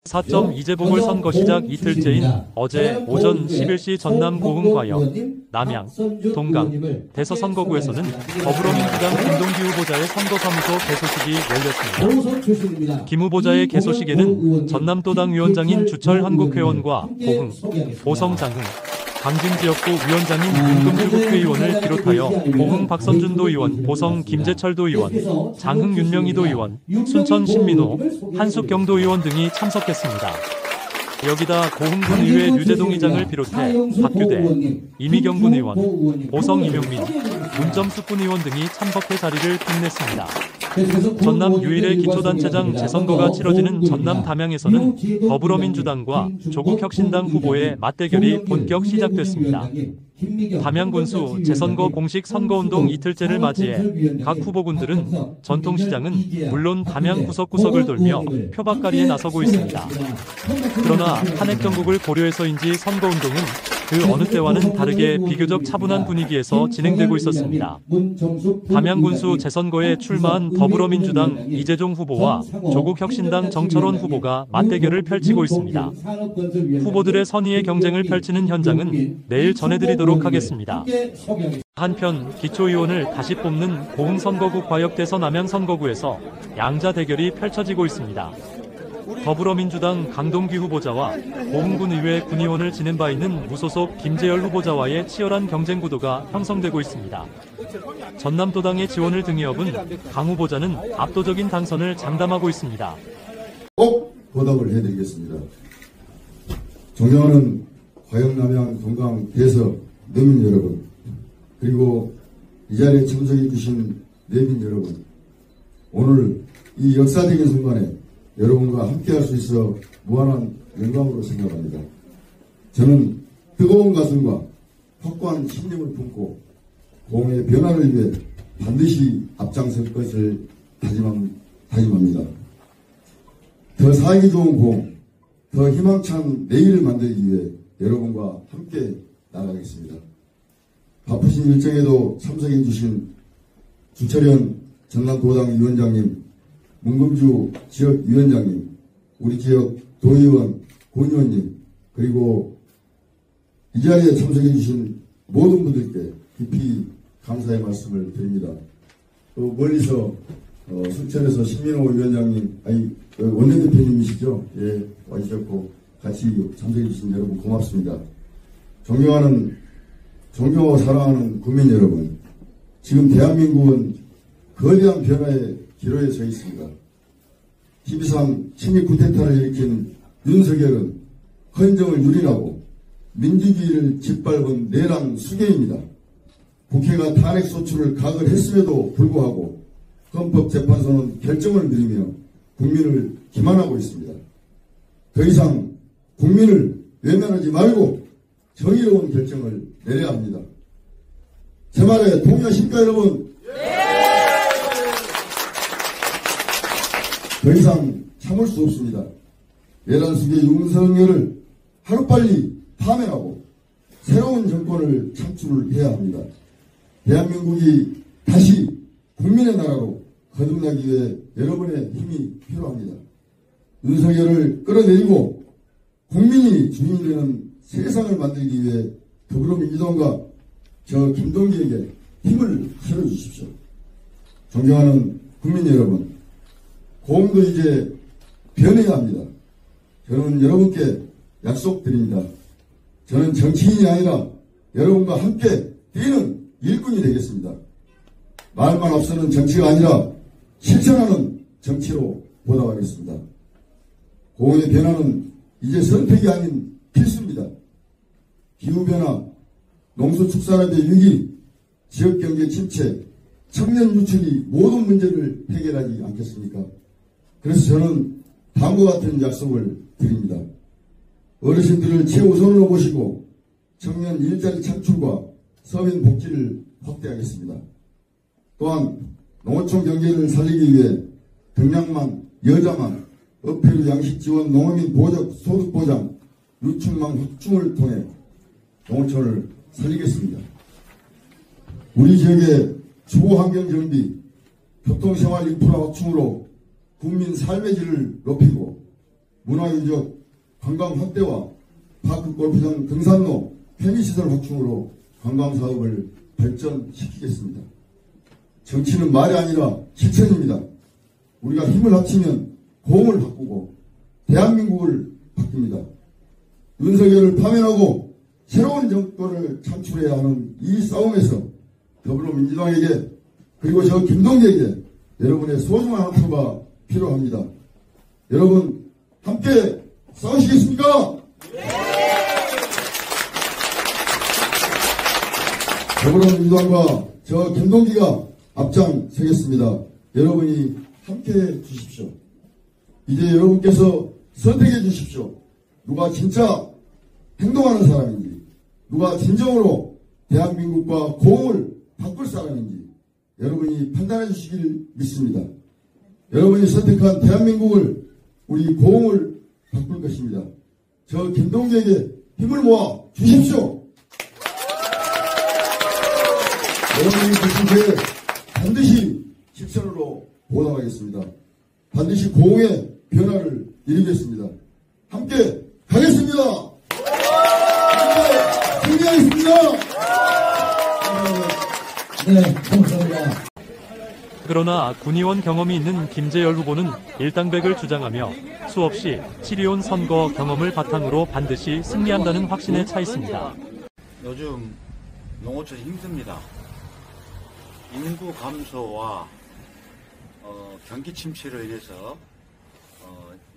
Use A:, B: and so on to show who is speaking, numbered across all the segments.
A: 4점 이재보궐선거 시작 이틀째인 어제 오전 11시 전남 고흥과역, 남양, 동강, 대서선거구에서는 더불어민주당 김동기 후보자의 선거사무소 개소식이 열렸습니다. 김 후보자의 개소식에는 전남도당 위원장인 주철 한국회원과 고흥, 보성 장흥, 강진 지역구 위원장인 윤금주 국회의원을 비롯하여 고흥 박선준 도의원, 보성 김재철 도의원, 장흥 윤명희 도의원, 순천 신민호, 한숙경 도의원 등이 참석했습니다. 여기다 고흥군 의회 류재동 의장을 비롯해 박규대, 이미경 군의원, 보성 이명민, 문점숙 군의원 등이 참석해 자리를 빛냈습니다. 전남 유일의 기초단체장 재선거가 치러지는 전남 담양에서는 더불어민주당과 조국혁신당 후보의 맞대결이 본격 시작됐습니다. 담양군수 재선거 공식 선거운동 이틀째를 맞이해 각 후보군들은 전통시장은 물론 담양 구석구석을 돌며 표박狩이에 나서고 있습니다. 그러나 탄핵 정국을 고려해서인지 선거운동은 그 어느 때와는 다르게 비교적 차분한 분위기에서 진행되고 있었습니다. 담양군수 재선거에 출마한 더불어민주당 이재종 후보와 조국혁신당 정철원 후보가 맞대결을 펼치고 있습니다. 후보들의 선의의 경쟁을 펼치는 현장은 내일 전해드리도록 하겠습니다. 한편 기초의원을 다시 뽑는 고흥 선거구 과역대서 남양 선거구에서 양자 대결이 펼쳐지고 있습니다. 더불어민주당 강동기 후보자와 고흥군 의회 군의원을 지낸 바 있는 무소속 김재열 후보자와의 치열한 경쟁 구도가 형성되고 있습니다. 전남도당의 지원을 등에 업은 강 후보자는 압도적인 당선을 장담하고 있습니다.
B: 꼭 보답을 해드리겠습니다. 존경하는 과역 남양 동강 대서 내민 여러분, 그리고 이 자리에 참석해 주신 내민 여러분, 오늘 이 역사적인 순간에 여러분과 함께할 수 있어 무한한 영광으로 생각합니다. 저는 뜨거운 가슴과 확고한 신념을 품고 고흥의 변화를 위해 반드시 앞장설 것을 다짐합니다. 더 살기 좋은 고흥, 더 희망찬 내일을 만들기 위해 여러분과 함께 나가겠습니다. 바쁘신 일정에도 참석해 주신 주철현 전남도당 위원장님, 문금주 지역위원장님, 우리 지역 도의원, 군의원님, 그리고 이 자리에 참석해 주신 모든 분들께 깊이 감사의 말씀을 드립니다. 또 멀리서 순천에서 신민호 위원장님, 원내대표님이시죠? 예, 와주셨고 같이 참석해 주신 여러분 고맙습니다. 존경하고 사랑하는 국민 여러분, 지금 대한민국은 거대한 변화의 기로에 서 있습니다. 12.3 침입 쿠데타를 일으킨 윤석열은 헌정을 유린하고 민주주의를 짓밟은 내란 수괴입니다. 국회가 탄핵 소추를 가결했음에도 불구하고 헌법재판소는 결정을 미루며 국민을 기만하고 있습니다. 더 이상 국민을 외면하지 말고 정의로운 결정을 내려야 합니다. 제 말에 동의하십니까, 여러분? 더 이상 참을 수 없습니다. 내란 수괴 윤석열을 하루빨리 파면하고 새로운 정권을 창출해야 합니다. 대한민국이 다시 국민의 나라로 거듭나기 위해 여러분의 힘이 필요합니다. 윤석열을 끌어내리고 국민이 주인이 되는 세상을 만들기 위해 더불어민주당과 저 김동기에게 힘을 실어주십시오. 존경하는 국민 여러분, 고흥도 이제 변해야 합니다. 저는 여러분께 약속드립니다. 저는 정치인이 아니라 여러분과 함께 뛰는 일꾼이 되겠습니다. 말만 앞서는 정치가 아니라 실천하는 정치로 보답하겠습니다. 고흥의 변화는 이제 선택이 아닌 필수입니다. 기후변화, 농수축산업의 위기, 지역경제 침체, 청년 유출이 모든 문제를 해결하지 않겠습니까? 그래서 저는 다음과 같은 약속을 드립니다. 어르신들을 최우선으로 모시고 청년 일자리 창출과 서민 복지를 확대하겠습니다. 또한 농어촌 경제를 살리기 위해 등량만, 여자만, 어패류 양식 지원, 농어민 보적, 소득 보장, 유출망 확충을 통해 농어촌을 살리겠습니다. 우리 지역의 주거 환경 정비, 교통생활 인프라 확충으로 국민 삶의 질을 높이고 문화유적 관광 확대와 파크 골프장 등산로 편의시설 확충으로 관광사업을 발전시키겠습니다. 정치는 말이 아니라 실천입니다. 우리가 힘을 합치면 고흥을 바꾸고 대한민국을 바꿉니다. 윤석열을 파면하고 새로운 정권을 창출해야 하는 이 싸움에서 더불어민주당에게 그리고 저 김동재에게 여러분의 소중한 한 표가 필요합니다. 여러분 함께 싸우시겠습니까? 더불어민주당과 저 김동기가 앞장서겠습니다. 여러분이 함께해 주십시오. 이제 여러분께서 선택해 주십시오. 누가 진짜 행동하는 사람인지, 누가 진정으로 대한민국과 고흥을 바꿀 사람인지 여러분이 판단해 주시길 믿습니다. 여러분이 선택한 대한민국을 우리 고흥을 바꿀 것입니다. 저 김동기에게 힘을 모아 주십시오. 여러분이 주신 기회 반드시 실천으로 보답하겠습니다. 반드시 고흥의 변화를 이루겠습니다. 함께 가겠습니다. 함께 승리하겠습니다.
C: 네, 감사합니다.
A: 그러나 군의원 경험이 있는 김재열 후보는 일당백을 주장하며 수없이 치리온 선거 경험을 바탕으로 반드시 승리한다는 확신에 차 있습니다.
D: 요즘 농어촌이 힘듭니다. 인구 감소와 경기 침체로 인해서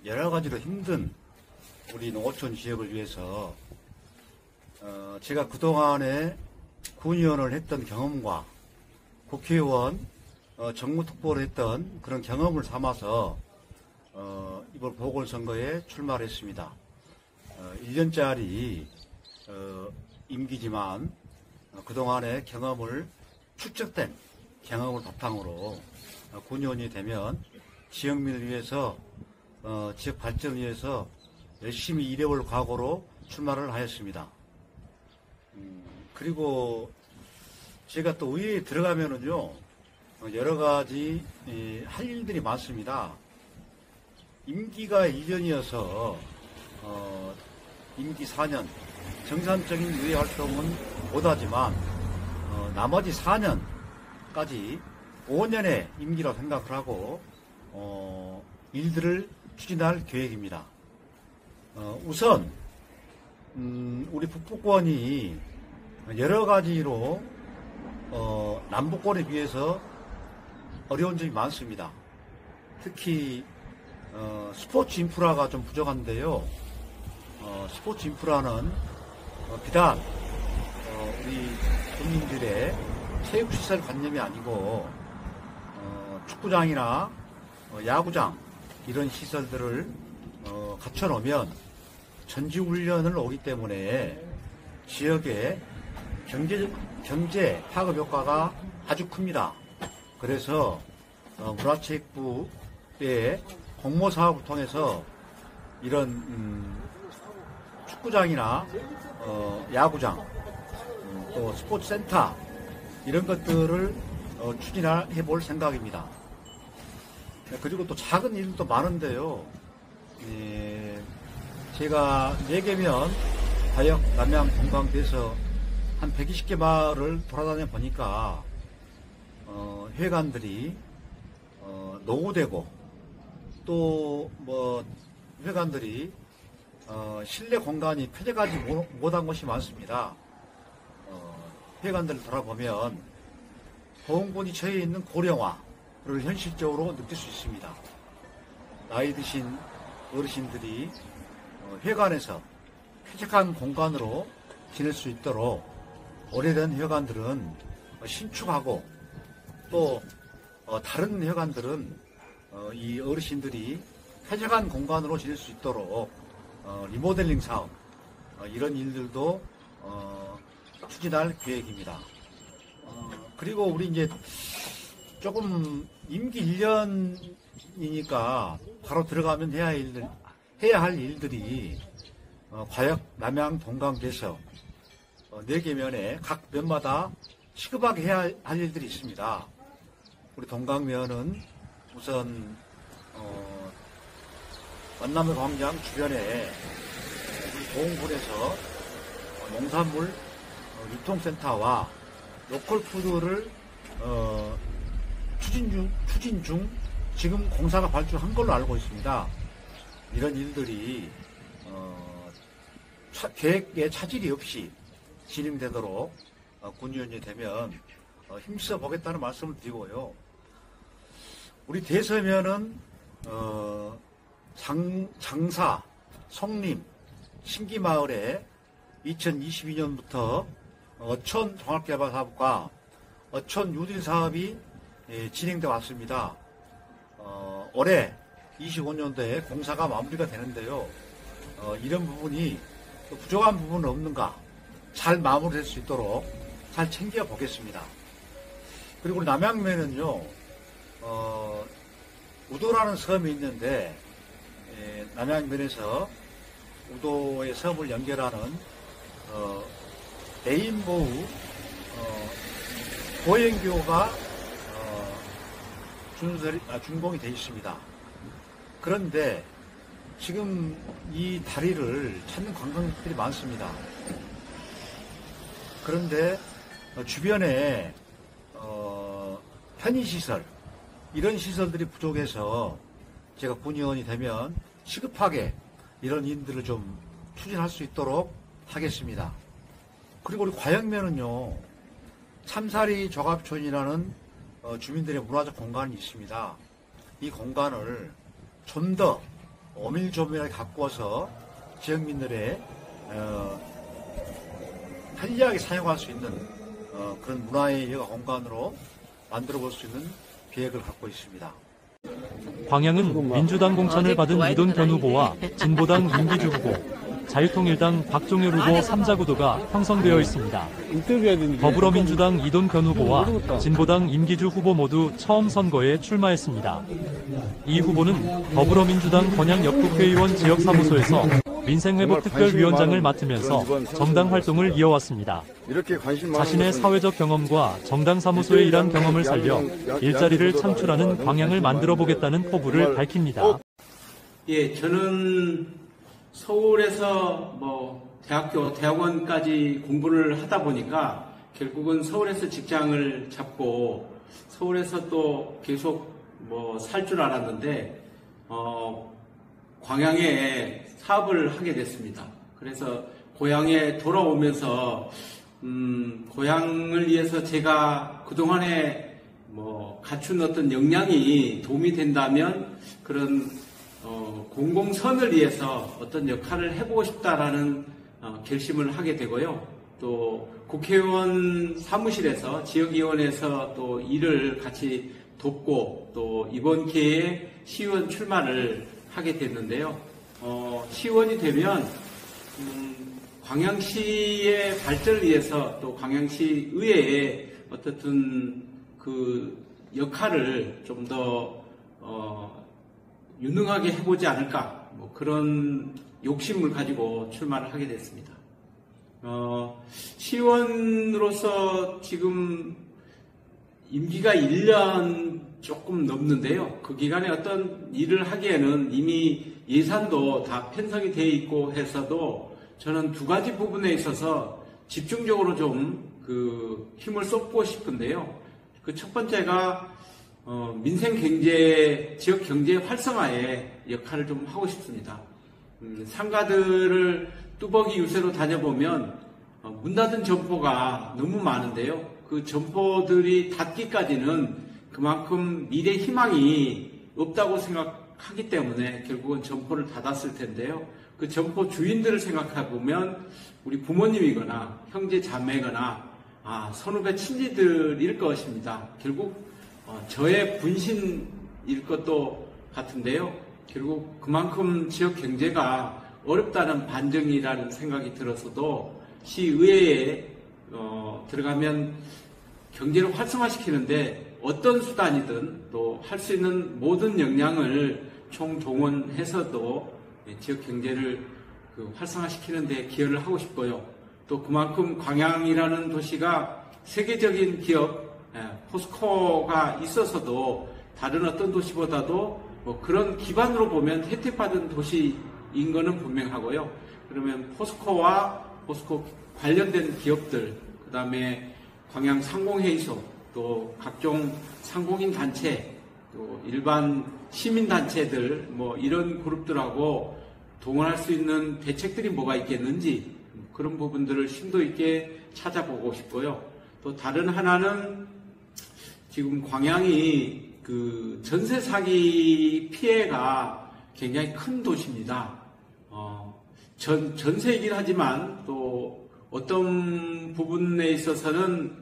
D: 여러 가지로 힘든 우리 농어촌 지역을 위해서 제가 그동안에 군의원을 했던 경험과 국회의원 정무특보를 했던 그런 경험을 삼아서 이번 보궐선거에 출마를 했습니다. 1년짜리 임기지만 그동안의 경험을 축적된 경험을 바탕으로 군의원이 되면 지역민을 위해서 지역 발전을 위해서 열심히 일해올 각오로 출마를 하였습니다. 그리고 제가 또 의회에 들어가면은요 여러 가지 할 일들이 많습니다. 임기가 2년이어서 임기 4년 정상적인 의회 활동은 못하지만 나머지 4년까지 5년의 임기라고 생각을 하고 일들을 추진할 계획입니다. 우선 우리 북부권이 여러 가지로 남부권에 비해서 어려운 점이 많습니다. 특히 스포츠 인프라가 좀 부족한데요. 스포츠 인프라는 비단 우리 국민들의 체육시설 관념이 아니고 축구장이나 야구장 이런 시설들을 갖춰놓으면 전지훈련을 오기 때문에 지역의 경제 파급 효과가 아주 큽니다. 그래서 문화체육부의 공모사업을 통해서 이런 축구장이나 야구장 또 스포츠센터 이런 것들을 추진해 볼 생각입니다. 그리고 또 작은 일도 많은데요. 제가 4개면 다역, 남양, 동강대에서 한 120개 마을을 돌아다녀 보니까 회관들이 노후되고 또 뭐 회관들이 실내 공간이 폐쇄하지 못한 곳이 많습니다. 회관들을 돌아보면 고흥군이 처해 있는 고령화를 현실적으로 느낄 수 있습니다. 나이 드신 어르신들이 회관에서 쾌적한 공간으로 지낼 수 있도록 오래된 회관들은 신축하고 또 다른 회관들은 이 어르신들이 쾌적한 공간으로 지낼 수 있도록 리모델링 사업 이런 일들도 추진할 계획입니다. 그리고 우리 이제 조금 임기 1년이니까 바로 들어가면 해야 할 일들이 과역, 남양, 동강, 대서 4개 면에 각 면마다 시급하게 해야 할 일들이 있습니다. 우리 동강면은 우선 원남의 광장 주변에 우리 보훈군에서 농산물 유통센터와 로컬푸드를 추진 중 지금 공사가 발주한 걸로 알고 있습니다. 이런 일들이 계획에 차질이 없이 진행되도록 군의원이 되면 힘써 보겠다는 말씀을 드리고요. 우리 대서면은 장사, 성림, 신기마을에 2022년부터 어촌 종합개발사업과 어촌 유딜 사업이 진행되어 왔습니다. 올해 25년도에 공사가 마무리가 되는데요. 이런 부분이 부족한 부분은 없는가 잘 마무리될 수 있도록 잘 챙겨 보겠습니다. 그리고 우리 남양면은요, 우도라는 섬이 있는데 남양면에서 우도의 섬을 연결하는 레인보우 보행교가 준공이 되어 있습니다. 그런데 지금 이 다리를 찾는 관광객들이 많습니다. 그런데 주변에 편의시설, 이런 시설들이 부족해서 제가 군의원이 되면 시급하게 이런 일들을 좀 추진할 수 있도록 하겠습니다. 그리고 우리 과영면은요, 참사리 조갑촌이라는 주민들의 문화적 공간이 있습니다. 이 공간을 좀 더 오밀조밀하게 가꾸어서 지역민들의 편리하게 사용할 수 있는 그런 문화의 여가 공간으로 만들어 볼 수 있는 계획을 갖고 있습니다.
A: 광양은 민주당 공천을 받은 이돈 견 후보와 진보당 임기주 후보, 자유통일당 박종열 후보 3자 구도가 형성되어 있습니다. 더불어민주당 이돈 견 후보와 진보당 임기주 후보 모두 처음 선거에 출마했습니다. 이 후보는 더불어민주당 권양 역국회의원 지역사무소에서 민생회복특별위원장을 맡으면서 정당 활동을 이어왔습니다. 자신의 사회적 경험과 정당 사무소에 일한 경험을 살려 일자리를 창출하는 광양을 만들어 보겠다는 포부를 밝힙니다.
E: 예, 저는 서울에서 대학교, 대학원까지 공부를 하다 보니까 결국은 서울에서 직장을 잡고 서울에서 또 계속 살 줄 알았는데, 광양에 사업을 하게 됐습니다. 그래서 고향에 돌아오면서, 고향을 위해서 제가 그동안에 갖춘 어떤 역량이 도움이 된다면 그런 공공선을 위해서 어떤 역할을 해보고 싶다라는 결심을 하게 되고요. 또 국회의원 사무실에서 지역위원회에서 또 일을 같이 돕고 또 이번 기회에 시의원 출마를 하게 됐는데요. 시의원이 되면 광양시의 발전을 위해서 또 광양시 의회의 어떻든 그 역할을 좀 더 유능하게 해보지 않을까, 그런 욕심을 가지고 출마를 하게 됐습니다. 시의원으로서 지금 임기가 1년 조금 넘는데요. 그 기간에 어떤 일을 하기에는 이미 예산도 다 편성이 되어 있고 해서도 저는 두 가지 부분에 있어서 집중적으로 좀 힘을 쏟고 싶은데요. 그 첫 번째가 민생 경제, 지역 경제 활성화에 역할을 좀 하고 싶습니다. 상가들을 뚜벅이 유세로 다녀보면 문 닫은 점포가 너무 많은데요. 그 점포들이 닫기까지는 그만큼 미래 희망이 없다고 생각하기 때문에 결국은 점포를 닫았을 텐데요. 그 점포 주인들을 생각해 보면 우리 부모님이거나 형제 자매거나 선후배 친지들일 것입니다. 결국 저의 분신일 것도 같은데요. 결국 그만큼 지역 경제가 어렵다는 반증이라는 생각이 들어서도 시의회에 들어가면 경제를 활성화시키는데 어떤 수단이든 또 할 수 있는 모든 역량을 총동원해서도 지역 경제를 활성화시키는 데 기여를 하고 싶고요. 또 그만큼 광양이라는 도시가 세계적인 기업 포스코가 있어서도 다른 어떤 도시보다도 뭐 그런 기반으로 보면 혜택받은 도시인 거는 분명하고요. 그러면 포스코와 포스코 관련된 기업들, 그 다음에 광양 상공회의소, 또 각종 상공인 단체, 또 일반 시민 단체들, 뭐 이런 그룹들하고 동원할 수 있는 대책들이 뭐가 있겠는지 그런 부분들을 심도 있게 찾아보고 싶고요. 또 다른 하나는 지금 광양이 그 전세 사기 피해가 굉장히 큰 도시입니다. 전세이긴 하지만 또 어떤 부분에 있어서는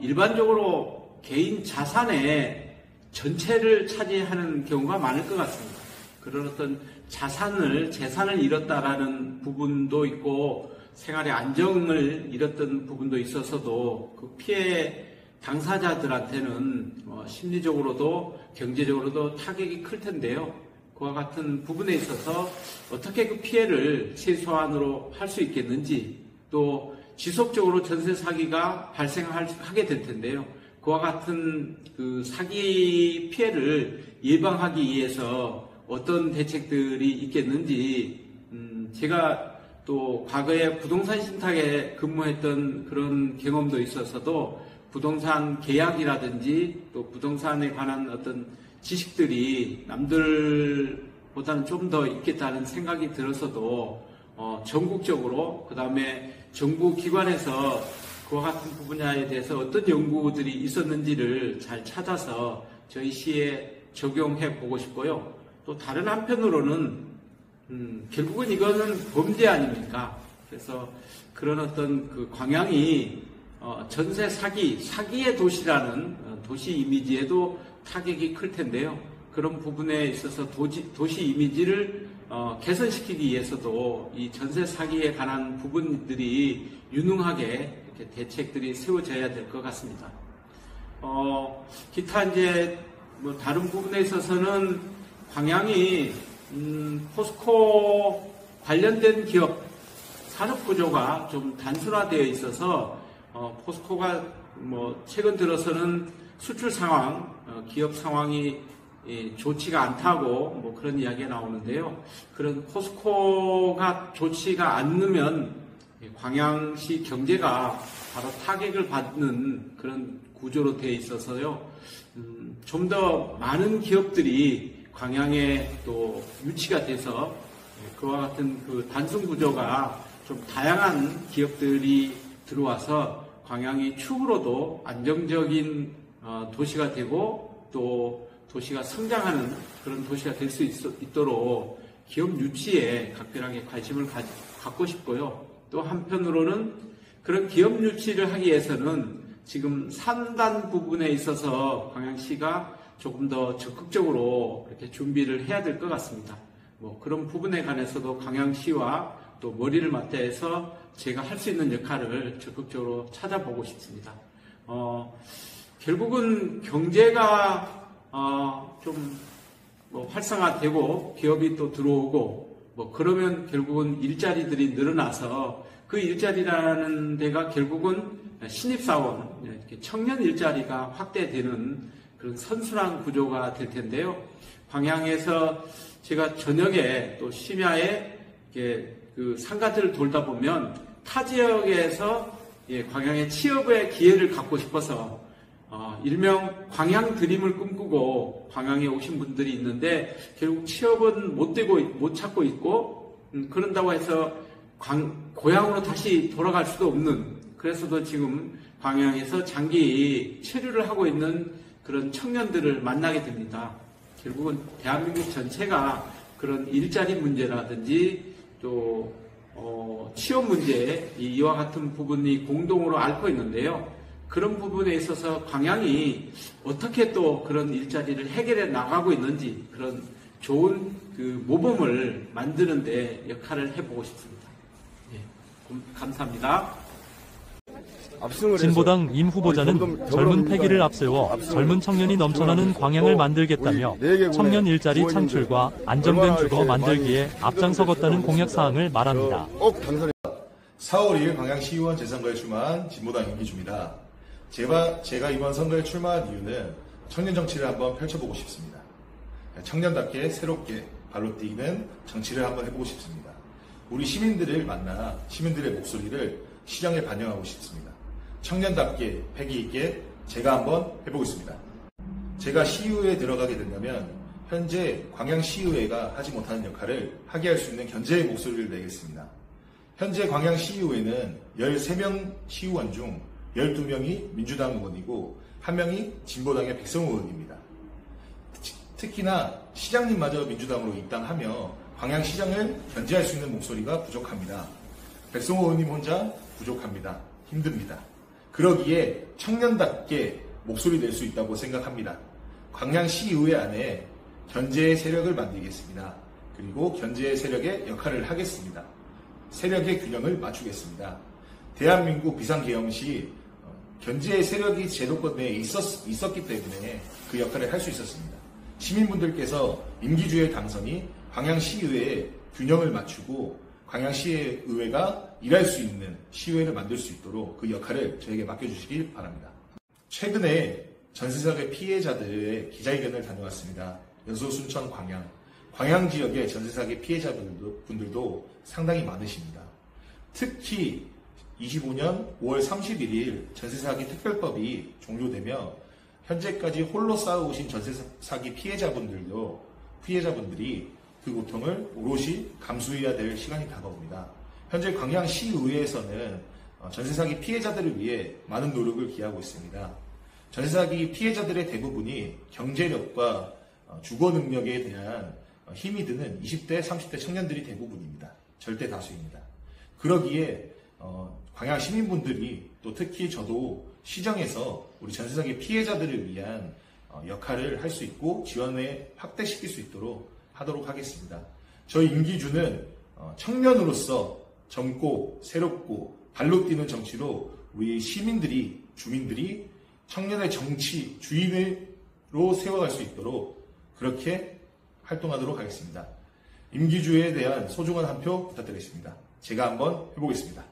E: 일반적으로 개인 자산의 전체를 차지하는 경우가 많을 것 같습니다. 그런 어떤 재산을 잃었다라는 부분도 있고 생활의 안정을 잃었던 부분도 있어서도 그 피해 당사자들한테는 심리적으로도 경제적으로도 타격이 클 텐데요. 그와 같은 부분에 있어서 어떻게 그 피해를 최소한으로 할 수 있겠는지, 또 지속적으로 전세 사기가 발생하게 될 텐데요. 그와 같은 그 사기 피해를 예방하기 위해서 어떤 대책들이 있겠는지, 제가 또 과거에 부동산 신탁에 근무했던 그런 경험도 있어서도 부동산 계약이라든지 또 부동산에 관한 어떤 지식들이 남들보다는 좀 더 있겠다는 생각이 들어서도 전국적으로, 그 다음에 정부 기관에서 그와 같은 분야에 대해서 어떤 연구들이 있었는지를 잘 찾아서 저희 시에 적용해 보고 싶고요. 또 다른 한편으로는 결국은 이거는 범죄 아닙니까? 그래서 그런 어떤 그 광양이 전세 사기의 도시라는 도시 이미지에도 타격이 클 텐데요. 그런 부분에 있어서 도시 이미지를 개선시키기 위해서도 이 전세 사기에 관한 부분들이 유능하게 이렇게 대책들이 세워져야 될 것 같습니다. 기타 이제 뭐 다른 부분에 있어서는 광양이 포스코 관련된 기업 산업 구조가 좀 단순화되어 있어서 포스코가 뭐 최근 들어서는 수출 상황, 기업 상황이 좋지가 않다고 뭐 그런 이야기가 나오는데요. 그런 포스코가 좋지가 않으면 광양시 경제가 바로 타격을 받는 그런 구조로 되어 있어서요. 좀 더 많은 기업들이 광양에 또 유치가 돼서 그와 같은 그 단순 구조가 좀 다양한 기업들이 들어와서 광양이 추후로도 안정적인 도시가 되고 또 도시가 성장하는 그런 도시가 될 수 있도록 기업 유치에 각별하게 관심을 갖고 싶고요. 또 한편으로는 그런 기업 유치를 하기 위해서는 지금 산단 부분에 있어서 광양시가 조금 더 적극적으로 이렇게 준비를 해야 될 것 같습니다. 뭐 그런 부분에 관해서도 광양시와 또 머리를 맞대서 제가 할 수 있는 역할을 적극적으로 찾아보고 싶습니다. 결국은 경제가 좀 뭐 활성화되고 기업이 또 들어오고 뭐 그러면 결국은 일자리들이 늘어나서 그 일자리라는 데가 결국은 신입사원, 청년 일자리가 확대되는 그런 선순환 구조가 될 텐데요. 광양에서 제가 저녁에 또 심야에 그 상가들을 돌다 보면 타 지역에서 광양의 취업의 기회를 갖고 싶어서 일명 광양 드림을 꿈꾸고 광양에 오신 분들이 있는데 결국 취업은 못 찾고 있고 그런다고 해서 고향으로 다시 돌아갈 수도 없는, 그래서도 지금 광양에서 장기 체류를 하고 있는 그런 청년들을 만나게 됩니다. 결국은 대한민국 전체가 그런 일자리 문제라든지 또 취업 문제, 이와 같은 부분이 공동으로 앓고 있는데요. 그런 부분에 있어서 광양이 어떻게 또 그런 일자리를 해결해 나가고 있는지 그런 좋은 그 모범을 만드는 데 역할을 해보고 싶습니다. 감사합니다.
A: 진보당 임 후보자는 젊은 패기를 앞세워 젊은 청년이 넘쳐나는 광양을 만들겠다며 청년 일자리 창출과 안정된 주거 만들기에 앞장서겠다는 공약사항을 말합니다.
F: 4월 2일 광양시의원 재선거에 출마한 진보당 임기주입니다. 제가 이번 선거에 출마한 이유는 청년 정치를 한번 펼쳐보고 싶습니다. 청년답게 새롭게 발로 뛰는 정치를 한번 해보고 싶습니다. 우리 시민들을 만나 시민들의 목소리를 시장에 반영하고 싶습니다. 청년답게 패기 있게 제가 한번 해보겠습니다. 제가 시의회에 들어가게 된다면 현재 광양시의회가 하지 못하는 역할을 하게 할 수 있는 견제의 목소리를 내겠습니다. 현재 광양시의회는 13명 시의원 중 12명이 민주당 의원이고 1명이 진보당의 백성호 의원입니다. 특히나 시장님마저 민주당으로 입당하며 광양시장을 견제할 수 있는 목소리가 부족합니다. 백성호 의원님 혼자 부족합니다. 힘듭니다. 그러기에 청년답게 목소리 낼 수 있다고 생각합니다. 광양시의회 안에 견제의 세력을 만들겠습니다. 그리고 견제의 세력의 역할을 하겠습니다. 세력의 균형을 맞추겠습니다. 대한민국 비상계엄 시 견제의 세력이 제도권 내에 있었기 때문에 그 역할을 할 수 있었습니다. 시민분들께서 임기주의 당선이 광양시의회에 균형을 맞추고 광양시의회가 일할 수 있는 시의회를 만들 수 있도록 그 역할을 저에게 맡겨주시기 바랍니다. 최근에 전세사기 피해자들의 기자회견을 다녀왔습니다. 여수, 순천, 광양 지역의 전세사기 피해자분들도 상당히 많으십니다. 특히 25년 5월 31일 전세사기 특별법이 종료되며 현재까지 홀로 쌓아오신 전세사기 피해자분들이 그 고통을 오롯이 감수해야 될 시간이 다가옵니다. 현재 광양시의회에서는 전세사기 피해자들을 위해 많은 노력을 기하고 있습니다. 전세사기 피해자들의 대부분이 경제력과 주거 능력에 대한 힘이 드는 20대, 30대 청년들이 대부분입니다. 절대 다수입니다. 그러기에 광양 시민분들이 또 특히 저도 시정에서 우리 전세사기 피해자들을 위한 역할을 할 수 있고 지원에 확대시킬 수 있도록 하도록 하겠습니다. 저희 임기주는 청년으로서 젊고 새롭고 발로 뛰는 정치로 우리 시민들이, 주민들이 청년의 정치 주인으로 세워갈 수 있도록 그렇게 활동하도록 하겠습니다. 임기주에 대한 소중한 한 표 부탁드리겠습니다. 제가 한번 해보겠습니다.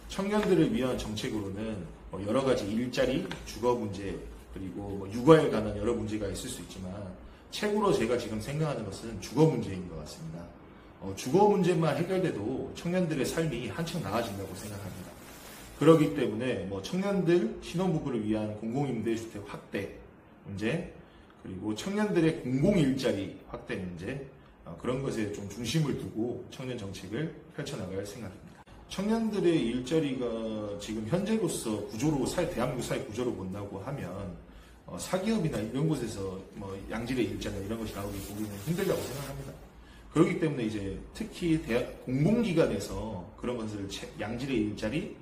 F: 청년들을 위한 정책으로는 여러 가지 일자리, 주거 문제, 그리고 육아에 관한 여러 문제가 있을 수 있지만 최고로 제가 지금 생각하는 것은 주거 문제인 것 같습니다. 주거 문제만 해결돼도 청년들의 삶이 한층 나아진다고 생각합니다. 그렇기 때문에 청년들, 신혼부부를 위한 공공임대주택 확대 문제, 그리고 청년들의 공공일자리 확대 문제, 그런 것에 좀 중심을 두고 청년 정책을 펼쳐나갈 생각입니다. 청년들의 일자리가 지금 현재로서 대한민국 사회 구조로 본다고 하면 사기업이나 이런 곳에서 양질의 일자리나 이런 것이 나오기 보기는 힘들다고 생각합니다. 그렇기 때문에 이제 특히 공공기관에서 그런 것을 양질의 일자리를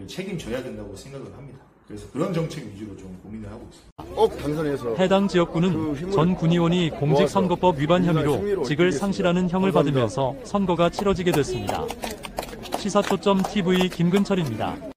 F: 책임져야 된다고 생각을 합니다. 그래서 그런 정책 위주로 좀 고민을 하고 있습니다.
B: 꼭 당선해서
A: 해당 지역구는 전 군의원이 공직선거법 위반 혐의로 직을 상실하는 형을 받으면서 선거가 치러지게 됐습니다. 시사초점 TV 김근철입니다.